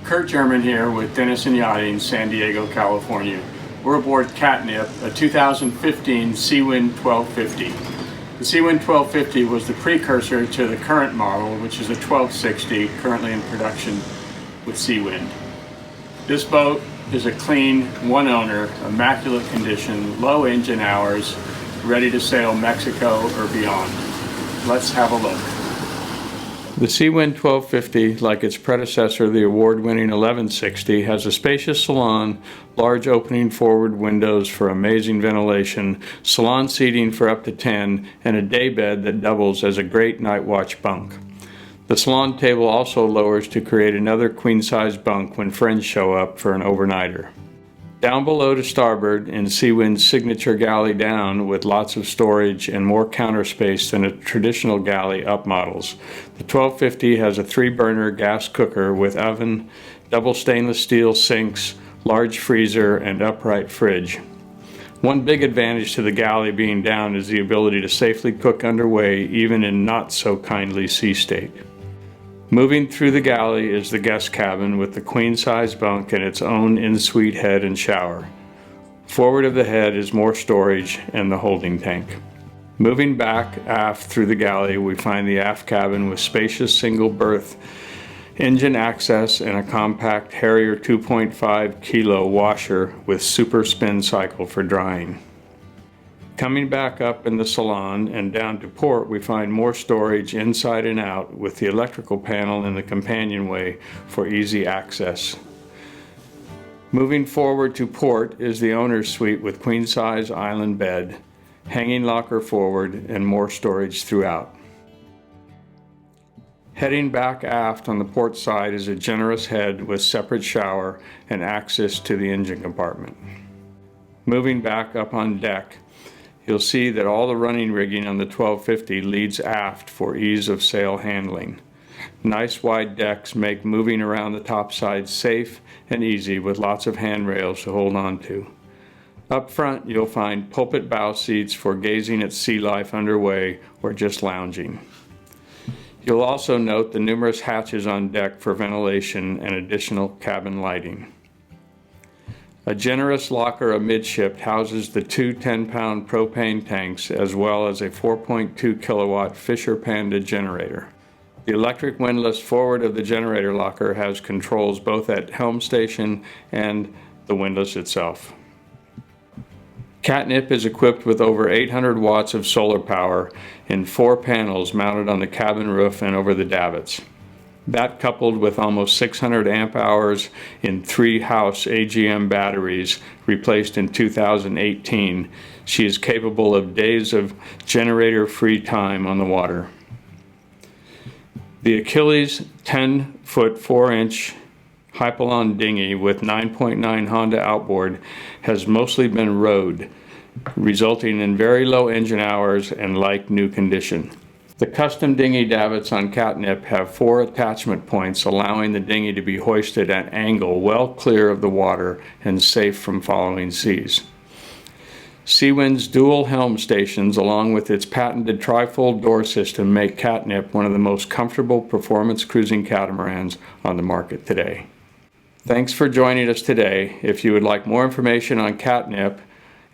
Kurt Jerman here with Denison Yachting, San Diego, California. We're aboard Catnip, a 2015 Seawind 1250. The Seawind 1250 was the precursor to the current model, which is a 1260, currently in production with Seawind. This boat is a clean, one owner, immaculate condition, low engine hours, ready to sail Mexico or beyond. Let's have a look. The Seawind 1250, like its predecessor, the award-winning 1160, has a spacious salon, large opening forward windows for amazing ventilation, salon seating for up to 10, and a daybed that doubles as a great night watch bunk. The salon table also lowers to create another queen-size bunk when friends show up for an overnighter. Down below to starboard in Seawind's signature galley down with lots of storage and more counter space than a traditional galley up models. The 1250 has a 3-burner gas cooker with oven, double stainless steel sinks, large freezer, and upright fridge. One big advantage to the galley being down is the ability to safely cook underway even in not so kindly sea state. Moving through the galley is the guest cabin with the queen-size bunk and its own in-suite head and shower. Forward of the head is more storage and the holding tank. Moving back aft through the galley, we find the aft cabin with spacious single berth, engine access, and a compact Harrier 2.5 kilo washer with super spin cycle for drying. Coming back up in the salon and down to port, we find more storage inside and out with the electrical panel in the companionway for easy access. Moving forward to port is the owner's suite with queen-size island bed, hanging locker forward, and more storage throughout. Heading back aft on the port side is a generous head with separate shower and access to the engine compartment. Moving back up on deck, you'll see that all the running rigging on the 1250 leads aft for ease of sail handling. Nice wide decks make moving around the topside safe and easy with lots of handrails to hold on to. Up front, you'll find pulpit bow seats for gazing at sea life underway or just lounging. You'll also note the numerous hatches on deck for ventilation and additional cabin lighting. A generous locker amidship houses the two 10-pound propane tanks as well as a 4.2 kilowatt Fisher Panda generator. The electric windlass forward of the generator locker has controls both at helm station and the windlass itself. Catnip is equipped with over 800 watts of solar power in 4 panels mounted on the cabin roof and over the davits. That, coupled with almost 600 amp hours in 3 house AGM batteries replaced in 2018, she is capable of days of generator-free time on the water. The Achilles 10-foot 4-inch Hypalon dinghy with 9.9 Honda outboard has mostly been rowed, resulting in very low engine hours and like new condition. The custom dinghy davits on Catnip have 4 attachment points, allowing the dinghy to be hoisted at angle well clear of the water and safe from following seas. Seawind's dual helm stations, along with its patented trifold door system, make Catnip one of the most comfortable performance cruising catamarans on the market today. Thanks for joining us today. If you would like more information on Catnip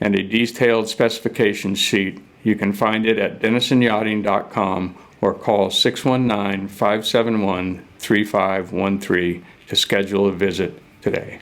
and a detailed specification sheet, you can find it at denisonyachting.com or call 619-571-3513 to schedule a visit today.